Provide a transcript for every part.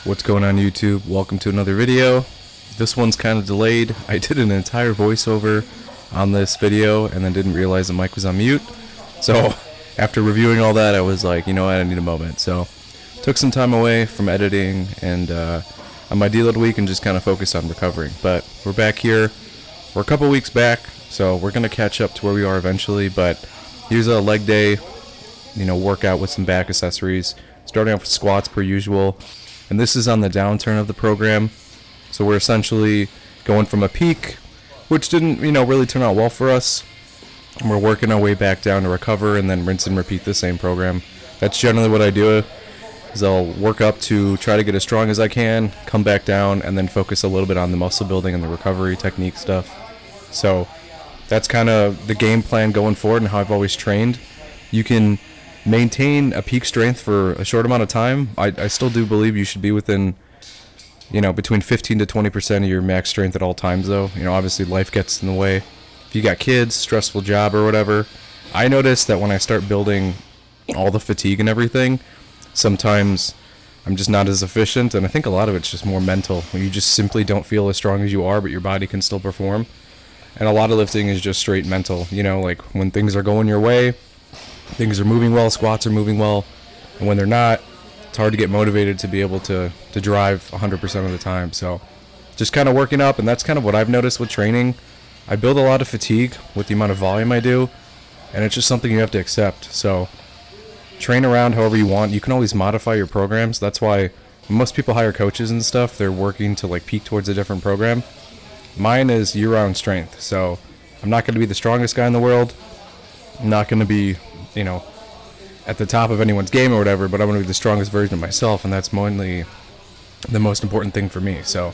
What's going on YouTube? Welcome to another video. This one's kind of delayed. I did an entire voiceover on this video and then didn't realize the mic was on mute. So after reviewing all that, I was like, you know what, I need a moment. So took some time away from editing and on my deload week and just kind of focused on recovering. But we're back here. We're a couple weeks back, so we're going to catch up to where we are eventually. But here's a leg day, workout with some back accessories. Starting off with squats per usual. And this is on the downturn of the program. So we're essentially going from a peak, which didn't, really turn out well for us. And we're working our way back down to recover and then rinse and repeat the same program. That's generally what I do, is I'll work up to try to get as strong as I can, come back down, and then focus a little bit on the muscle building and the recovery technique stuff. So that's kind of the game plan going forward and how I've always trained. You can maintain a peak strength for a short amount of time. I still do believe you should be within, between 15 to 20% of your max strength at all times, though. Obviously life gets in the way. If you got kids, stressful job or whatever, I notice that when I start building all the fatigue and everything, sometimes I'm just not as efficient, and I think a lot of it's just more mental, when you just simply don't feel as strong as you are, but your body can still perform. And a lot of lifting is just straight mental, like when things are going your way, things are moving well, squats are moving well, and when they're not, it's hard to get motivated to be able to drive 100% of the time. So just kind of working up, and that's kind of what I've noticed with training. I build a lot of fatigue with the amount of volume I do, and it's just something you have to accept. So train around however you want. You can always modify your programs. That's why most people hire coaches and stuff. They're working to peak towards a different program. Mine is year-round strength. So I'm not going to be the strongest guy in the world. I'm not going to be at the top of anyone's game or whatever, but I'm going to be the strongest version of myself, and that's mainly the most important thing for me. So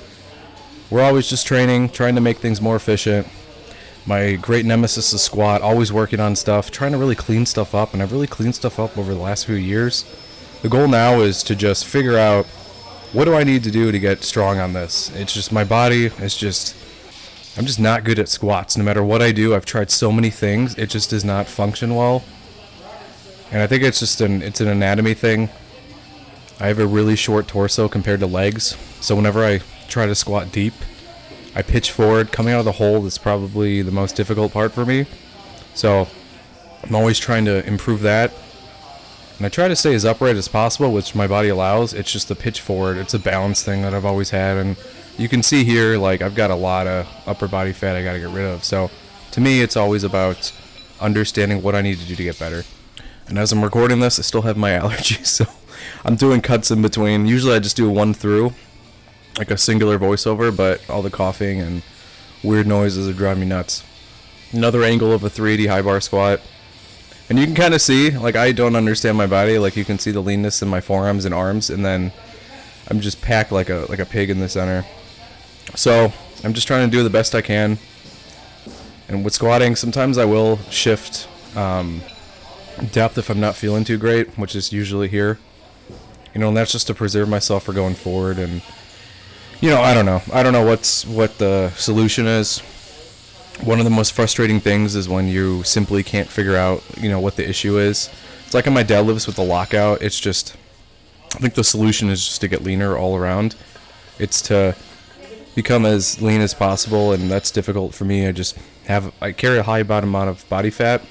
we're always just training, trying to make things more efficient. My great nemesis is squat, always working on stuff, trying to really clean stuff up, and I've really cleaned stuff up over the last few years. The goal now is to just figure out, what do I need to do to get strong on this? It's just my body is I'm just not good at squats. No matter what I do, I've tried so many things, it just does not function well. And I think it's just an anatomy thing. I have a really short torso compared to legs, so whenever I try to squat deep, I pitch forward. Coming out of the hole is probably the most difficult part for me. So I'm always trying to improve that. And I try to stay as upright as possible, which my body allows. It's just the pitch forward. It's a balance thing that I've always had. And you can see here, I've got a lot of upper body fat I got to get rid of. So to me, it's always about understanding what I need to do to get better. And as I'm recording this, I still have my allergies, so I'm doing cuts in between. Usually I just do one through, like a singular voiceover, but all the coughing and weird noises are driving me nuts. Another angle of a 380 high bar squat. And you can kind of see, I don't understand my body. You can see the leanness in my forearms and arms, and then I'm just packed like a pig in the center. So I'm just trying to do the best I can. And with squatting, sometimes I will shift depth if I'm not feeling too great, which is usually here. And that's just to preserve myself for going forward. And I don't know what the solution is. One of the most frustrating things is when you simply can't figure out what the issue is. It's like on my deadlifts with the lockout. It's just, I think the solution is just to get leaner all around. It's to become as lean as possible, and that's difficult for me. I carry a high amount of body fat,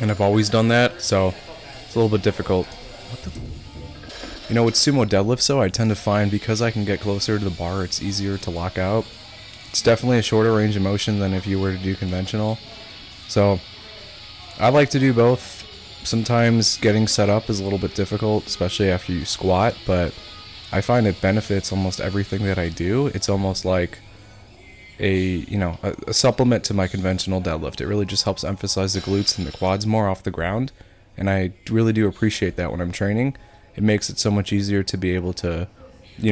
and I've always done that, so it's a little bit difficult. With sumo deadlifts, though, I tend to find because I can get closer to the bar, it's easier to lock out. It's definitely a shorter range of motion than if you were to do conventional. So I like to do both. Sometimes getting set up is a little bit difficult, especially after you squat, but I find it benefits almost everything that I do. It's almost like a supplement to my conventional deadlift. It really just helps emphasize the glutes and the quads more off the ground, and I really do appreciate that when I'm training. It makes it so much easier to be able to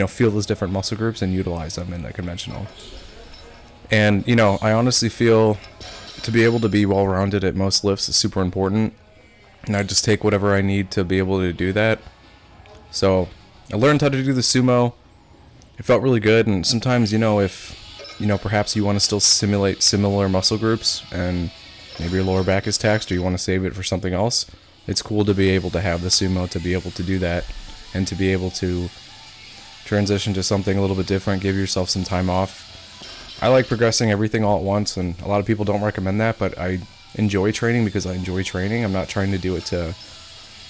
feel those different muscle groups and utilize them in the conventional. And I honestly feel to be able to be well-rounded at most lifts is super important, and I just take whatever I need to be able to do that. So I learned how to do the sumo. It felt really good, and sometimes if perhaps you want to still simulate similar muscle groups and maybe your lower back is taxed or you want to save it for something else, it's cool to be able to have the sumo to be able to do that and to be able to transition to something a little bit different, give yourself some time off. I like progressing everything all at once, and a lot of people don't recommend that, but I enjoy training because I enjoy training. I'm not trying to do it to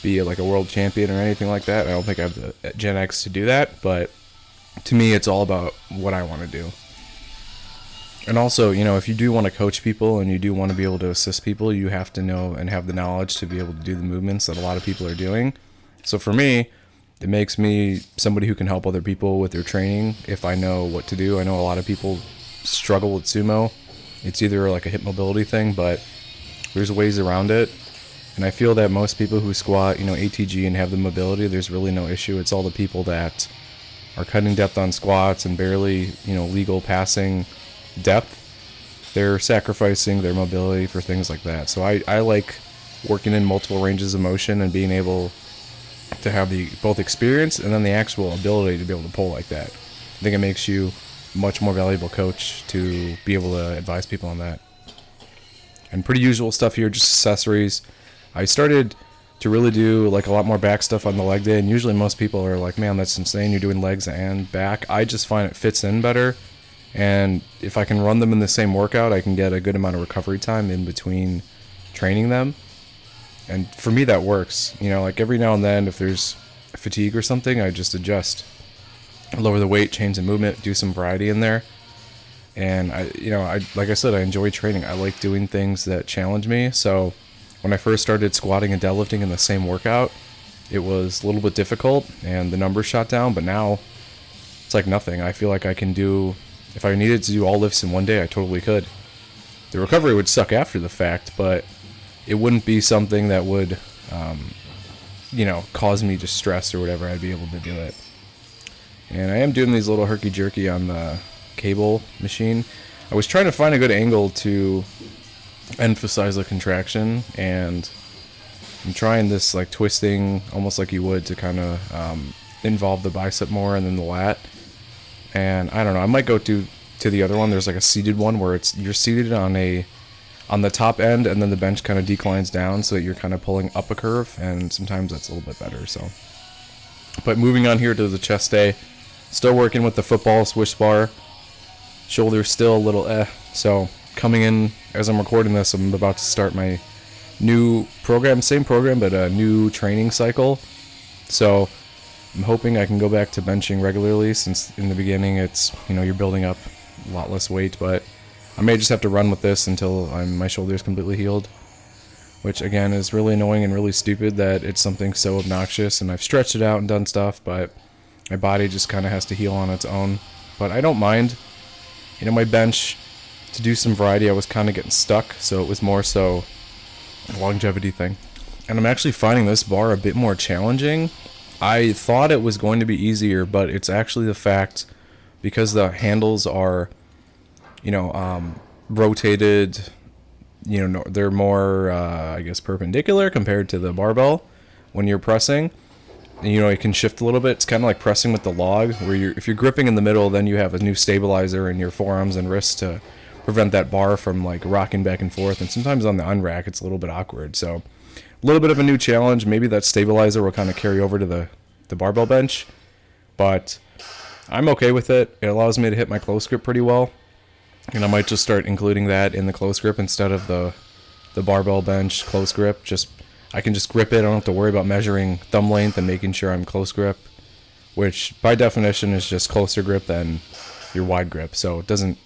be like a world champion or anything like that. I don't think I have the Gen X to do that, but to me, it's all about what I want to do. And also, you know, if you do want to coach people and you do want to be able to assist people, you have to know and have the knowledge to be able to do the movements that a lot of people are doing. So for me, it makes me somebody who can help other people with their training if I know what to do. I know a lot of people struggle with sumo. It's either like a hip mobility thing, but there's ways around it. And I feel that most people who squat, you know, ATG and have the mobility, there's really no issue. It's all the people that are cutting depth on squats and barely, you know, legal passing depth. They're sacrificing their mobility for things like that. So I like working in multiple ranges of motion and being able to have the both experience and then the actual ability to be able to pull like that. I think it makes you a much more valuable coach to be able to advise people on that. And pretty usual stuff here, just accessories. I started to really do like a lot more back stuff on the leg day, and usually most people are like, man, that's insane, you're doing legs and back. I just find it fits in better, and if I can run them in the same workout, I can get a good amount of recovery time in between training them. And for me, that works. You know, like every now and then, if there's fatigue or something, I just adjust, lower the weight, change the movement, do some variety in there. And I like I said, I enjoy training. I like doing things that challenge me. So when I first started squatting and deadlifting in the same workout, it was a little bit difficult and the numbers shot down, but now it's like nothing. I feel like I can do, if I needed to do all lifts in one day, I totally could. The recovery would suck after the fact, but it wouldn't be something that would, cause me distress or whatever. I'd be able to do it. And I am doing these little herky-jerky on the cable machine. I was trying to find a good angle to emphasize the contraction, and I'm trying this like twisting almost like you would to kind of involve the bicep more and then the lat. And I don't know, I might go to the other one. There's like a seated one where you're seated on the top end, and then the bench kind of declines down so that you're kind of pulling up a curve, and sometimes that's a little bit better. So, but moving on here to the chest day, still working with the football swish bar. Shoulder's still a little so coming in as I'm recording this, I'm about to start my new program, same program, but a new training cycle. So I'm hoping I can go back to benching regularly, since in the beginning it's, you're building up a lot less weight, but I may just have to run with this until my shoulder is completely healed, which again is really annoying and really stupid that it's something so obnoxious, and I've stretched it out and done stuff, but my body just kind of has to heal on its own. But I don't mind. My bench, to do some variety, I was kind of getting stuck, so it was more so a longevity thing. And I'm actually finding this bar a bit more challenging. I thought it was going to be easier, but it's actually the fact, because the handles are, rotated, they're more, perpendicular compared to the barbell when you're pressing. And, it can shift a little bit. It's kind of like pressing with the log, where if you're gripping in the middle, then you have a new stabilizer in your forearms and wrists to prevent that bar from like rocking back and forth. And sometimes on the unrack, it's a little bit awkward. So a little bit of a new challenge. Maybe that stabilizer will kind of carry over to the barbell bench, but I'm okay with it. It allows me to hit my close grip pretty well, and I might just start including that in the close grip instead of the barbell bench close grip. I can just grip it. I don't have to worry about measuring thumb length and making sure I'm close grip, which by definition is just closer grip than your wide grip. So it doesn't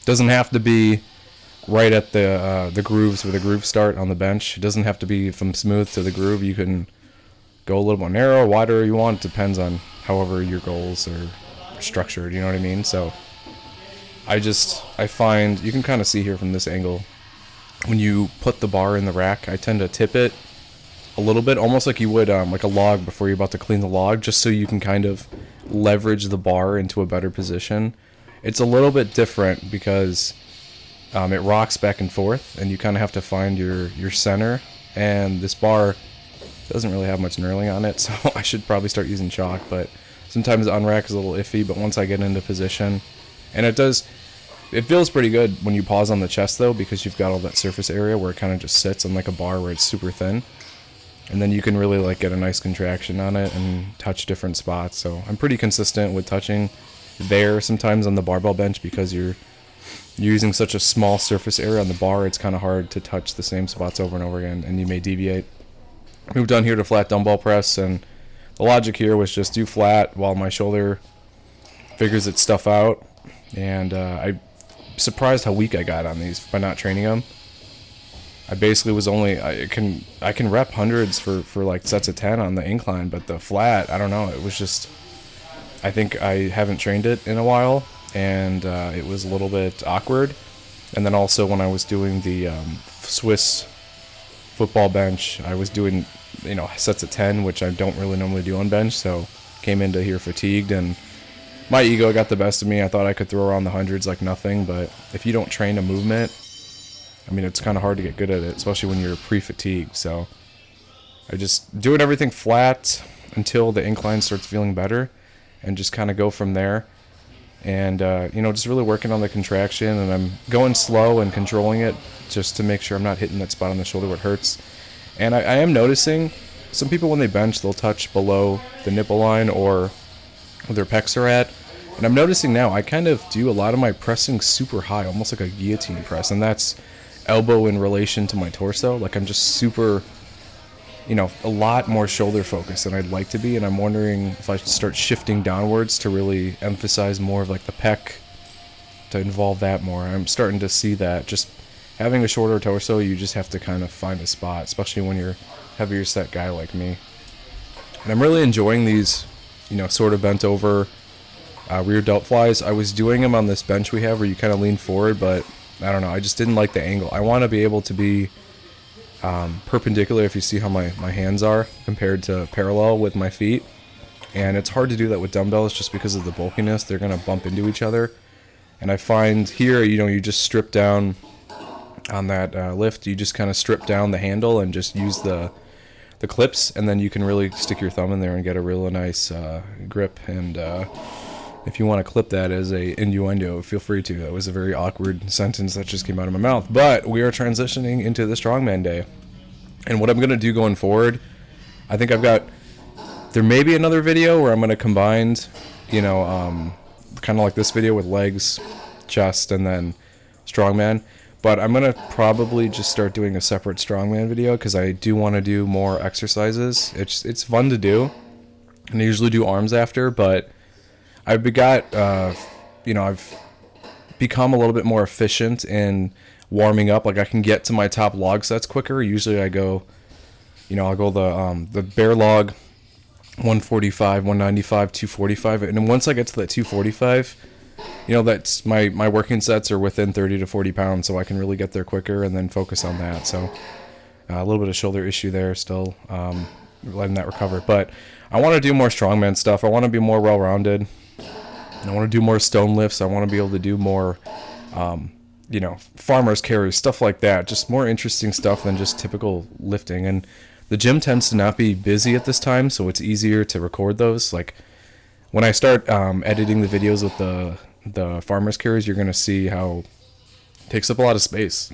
have to be right at the grooves where the grooves start on the bench. It doesn't have to be from smooth to the groove. You can go a little more narrow, wider you want. It depends on however your goals are structured. You know what I mean? So I find, you can kind of see here from this angle, when you put the bar in the rack, I tend to tip it a little bit, almost like you would like a log before you're about to clean the log, just so you can kind of leverage the bar into a better position. It's a little bit different because it rocks back and forth, and you kind of have to find your center, and this bar doesn't really have much knurling on it, so I should probably start using chalk. But sometimes the unrack is a little iffy, but once I get into position, and it feels pretty good when you pause on the chest though, because you've got all that surface area where it kind of just sits on like a bar where it's super thin. and then you can really like get a nice contraction on it and touch different spots. So I'm pretty consistent with touching there. Sometimes on the barbell bench, because you're using such a small surface area on the bar, it's kind of hard to touch the same spots over and over again, and you may deviate. Moved on here to flat dumbbell press, and the logic here was just do flat while my shoulder figures its stuff out. And I'm surprised how weak I got on these by not training them. I basically was only, I can rep hundreds for like sets of 10 on the incline, but the flat, I don't know, it was just, I think I haven't trained it in a while, and it was a little bit awkward. And then also when I was doing the Swiss football bench, I was doing, you know, sets of 10, which I don't really normally do on bench, so came into here fatigued, and my ego got the best of me. I thought I could throw around the hundreds like nothing, but if you don't train a movement, I mean, it's kind of hard to get good at it, especially when you're pre-fatigued. So I just doing everything flat until the incline starts feeling better, and just kind of go from there. And you know, just really working on the contraction, and I'm going slow and controlling it just to make sure I'm not hitting that spot on the shoulder where it hurts. And I am noticing some people, when they bench, they'll touch below the nipple line or where their pecs are at. And I'm noticing now I kind of do a lot of my pressing super high, almost like a guillotine press, and that's elbow in relation to my torso. Like I'm just super, you know, a lot more shoulder focused than I'd like to be, and I'm wondering if I should start shifting downwards to really emphasize more of like the pec, to involve that more. I'm starting to see that just having a shorter torso, you just have to kind of find a spot, especially when you're a heavier set guy like me. And I'm really enjoying these, you know, sort of bent over rear delt flies. I was doing them on this bench we have where you kind of lean forward, but I don't know, I just didn't like the angle. I want to be able to be perpendicular, if you see how my hands are, compared to parallel with my feet. And it's hard to do that with dumbbells just because of the bulkiness. They're going to bump into each other. And I find here, you know, you just strip down on that lift, you just kind of strip down the handle and just use the clips, and then you can really stick your thumb in there and get a real nice grip. And if you want to clip that as a innuendo, feel free to. That was a very awkward sentence that just came out of my mouth. But we are transitioning into the strongman day. And what I'm going to do going forward, I think there may be another video where I'm going to combine, you know, kind of like this video with legs, chest, and then strongman. But I'm going to probably just start doing a separate strongman video, because I do want to do more exercises. It's fun to do, and I usually do arms after, but I've become a little bit more efficient in warming up. Like I can get to my top log sets quicker. Usually I go, you know, I'll go the bare log 145, 195, 245, and then once I get to that 245, you know, that's my working sets are within 30 to 40 pounds, so I can really get there quicker and then focus on that. So a little bit of shoulder issue there still, letting that recover. But I want to do more strongman stuff. I want to be more well-rounded. I want to do more stone lifts. I want to be able to do more, you know, farmer's carries, stuff like that. Just more interesting stuff than just typical lifting. And the gym tends to not be busy at this time, so it's easier to record those. Like when I start editing the videos with the farmer's carries, you're going to see how it takes up a lot of space.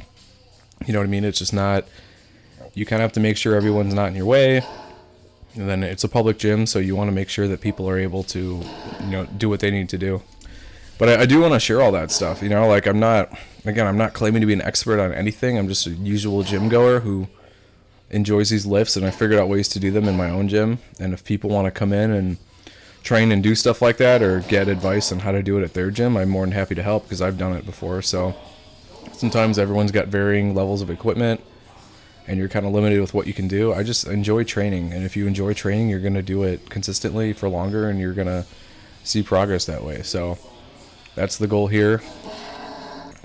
You know what I mean? It's just not, you kind of have to make sure everyone's not in your way. And then it's a public gym, so you want to make sure that people are able to, you know, do what they need to do. But I do want to share all that stuff, you know, like I'm not claiming to be an expert on anything. I'm just a usual gym goer who enjoys these lifts, and I figured out ways to do them in my own gym. And if people want to come in and train and do stuff like that, or get advice on how to do it at their gym, I'm more than happy to help, because I've done it before. So sometimes everyone's got varying levels of equipment, and you're kind of limited with what you can do. I just enjoy training, and if you enjoy training, you're going to do it consistently for longer, and you're going to see progress that way. So that's the goal here.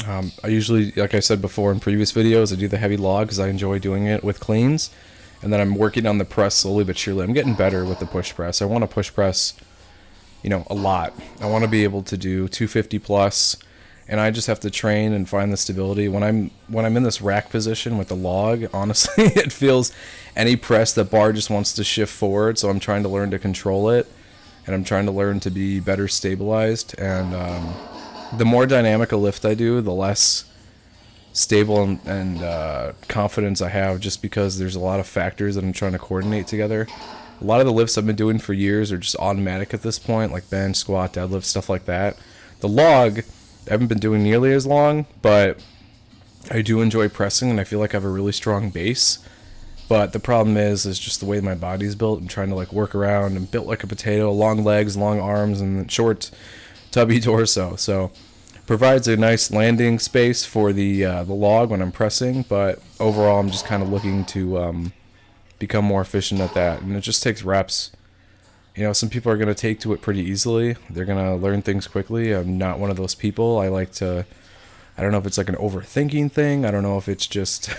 I usually, like I said before in previous videos, I do the heavy log because I enjoy doing it with cleans, and then I'm working on the press slowly but surely. I'm getting better with the push press. I want to push press, you know, a lot. I want to be able to do 250 plus, and I just have to train and find the stability. When I'm in this rack position with the log, honestly, it feels any press, that bar just wants to shift forward, so I'm trying to learn to control it, and I'm trying to learn to be better stabilized. And the more dynamic a lift I do, the less stable and confidence I have, just because there's a lot of factors that I'm trying to coordinate together. A lot of the lifts I've been doing for years are just automatic at this point, like bench, squat, deadlift, stuff like that. The log, I haven't been doing nearly as long, but I do enjoy pressing, and I feel like I have a really strong base. But the problem is just the way my body's built. I'm trying to like work around and built like a potato, long legs, long arms, and short, tubby torso. So provides a nice landing space for the log when I'm pressing. But overall, I'm just kind of looking to become more efficient at that, and it just takes reps. You know, some people are going to take to it pretty easily. They're going to learn things quickly. I'm not one of those people. I don't know if it's like an overthinking thing. I don't know if it's just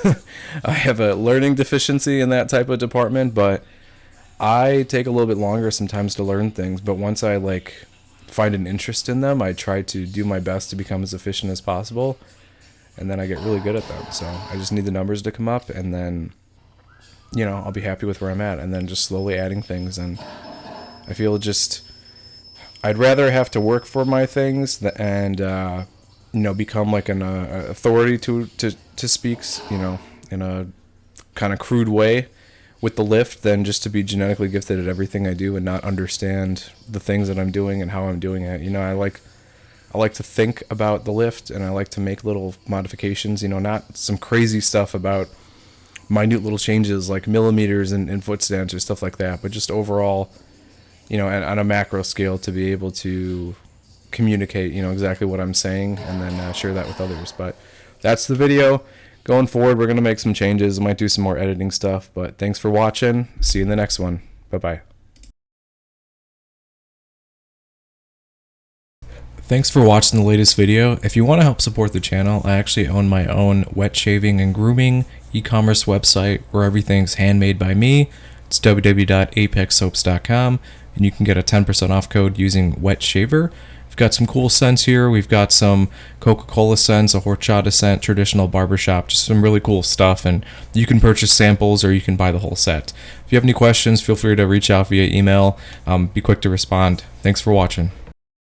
I have a learning deficiency in that type of department, but I take a little bit longer sometimes to learn things. But once I like find an interest in them, I try to do my best to become as efficient as possible, and then I get really good at them. So I just need the numbers to come up, and then, you know, I'll be happy with where I'm at, and then just slowly adding things. And I feel I'd rather have to work for my things and you know, become like an authority to speak, you know, in a kind of crude way with the lift, than just to be genetically gifted at everything I do and not understand the things that I'm doing and how I'm doing it. You know, I like to think about the lift, and I like to make little modifications, you know, not some crazy stuff about minute little changes like millimeters in foot stance or stuff like that, but just overall, you know, on a macro scale, to be able to communicate, you know, exactly what I'm saying, and then share that with others. But that's the video. Going forward, we're going to make some changes. I might do some more editing stuff, but thanks for watching. See you in the next one. Bye-bye. Thanks for watching the latest video. If you want to help support the channel, I actually own my own wet shaving and grooming e-commerce website where everything's handmade by me. It's www.apexsoaps.com, and you can get a 10% off code using wet shaver. We've got some cool scents here. We've got some Coca-Cola scents, a horchata scent, traditional barbershop, just some really cool stuff. And you can purchase samples or you can buy the whole set. If you have any questions, feel free to reach out via email. Be quick to respond. Thanks for watching.